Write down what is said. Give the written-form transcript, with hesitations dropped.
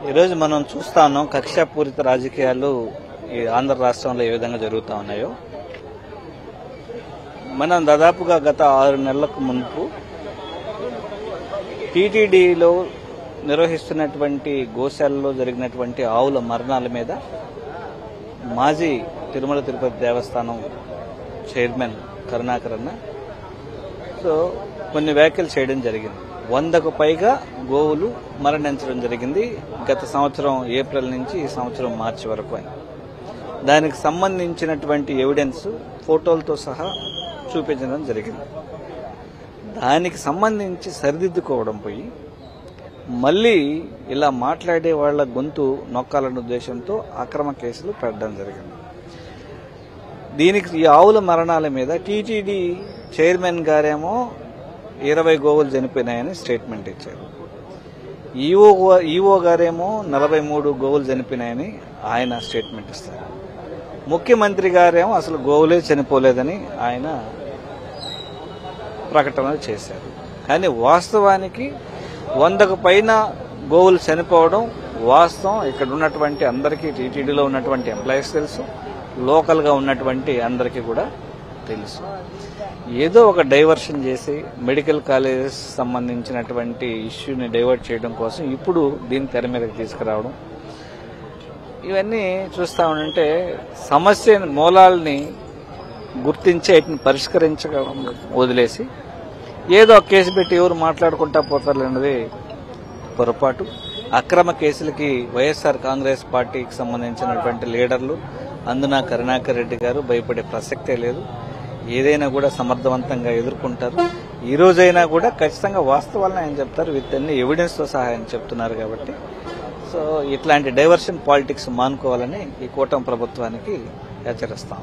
ఈరోజు మనం చూస్తా ఉన్నాం కక్షాపూరిత రాజకీయాలు ఈ ఆంధ్ర రాష్ట్రంలో ఏ విధంగా జరుగుతూ ఉన్నాయో. మనం దాదాపుగా గత 6 నెలలకు మునుపు టీటీడీలో నిర్వహిస్తున్నటువంటి గోశాలలో జరిగినటువంటి ఆవుల మరణాల మీద మాజీ తిరుమల తిరుపతి దేవస్థానం చైర్మన్ కరుణాకర్ అన్న కొన్ని వ్యాఖ్యలు చేయడం జరిగింది. 100కు పైగా గోవులు మరణించడం జరిగింది గత సంవత్సరం ఏప్రిల్ నుంచి ఈ సంవత్సరం మార్చి వరకు అని. దానికి సంబంధించినటువంటి ఎవిడెన్స్ ఫోటోలతో సహా చూపించడం జరిగింది. దానికి సంబంధించి సరిదిద్దుకోవడం పోయి మళ్లీ ఇలా మాట్లాడే వాళ్ల గొంతు నొక్కాలన్న ఉద్దేశంతో అక్రమ కేసులు పెట్టడం జరిగింది. దీనికి ఈ ఆవుల మరణాల మీద టీటీడీ చైర్మన్ గారేమో 20 గోవులు చనిపోయినాయని స్టేట్మెంట్ ఇచ్చారు. ఈఓ గారేమో 43 గోవులు చనిపోయినాయని ఆయన స్టేట్మెంట్ ఇస్తారు. ముఖ్యమంత్రి గారేమో అసలు గోవులే చనిపోలేదని ఆయన ప్రకటన చేశారు. కానీ వాస్తవానికి 100కు పైన గోవులు చనిపోవడం వాస్తవం. ఇక్కడ ఉన్నటువంటి అందరికీ, టీటీడీలో ఉన్నటువంటి ఎంప్లాయీస్ తెలుసు, లోకల్గా ఉన్నటువంటి అందరికీ కూడా తెలుసు. ఏదో ఒక డైవర్షన్ చేసి మెడికల్ కాలేజెస్ సంబంధించినటువంటి ఇష్యూని డైవర్ట్ చేయడం కోసం ఇప్పుడు దీన్ని తెర మీదకి తీసుకురావడం, ఇవన్నీ చూస్తా ఉంటే సమస్య మూలాలని గుర్తించి వాటిని పరిష్కరించడం వదిలేసి ఏదో ఒక కేసు పెట్టి ఎవరు మాట్లాడుకుంటా పోతారన్నది పొరపాటు. అక్రమ కేసులకి వైఎస్ఆర్ కాంగ్రెస్ పార్టీకి సంబంధించినటువంటి లీడర్లు అందున కరుణాకర్ రెడ్డి గారు భయపడే ప్రసక్తే లేదు. ఏదైనా కూడా సమర్థవంతంగా ఎదుర్కొంటారు. ఈ రోజైనా కూడా ఖచ్చితంగా వాస్తవాలను ఆయన చెప్తారు. విత్ అన్ని ఎవిడెన్స్తో సహా ఆయన చెప్తున్నారు. కాబట్టి ఇట్లాంటి డైవర్షన్ పాలిటిక్స్ మానుకోవాలని ఈ కూటమి ప్రభుత్వానికి హెచ్చరిస్తాం.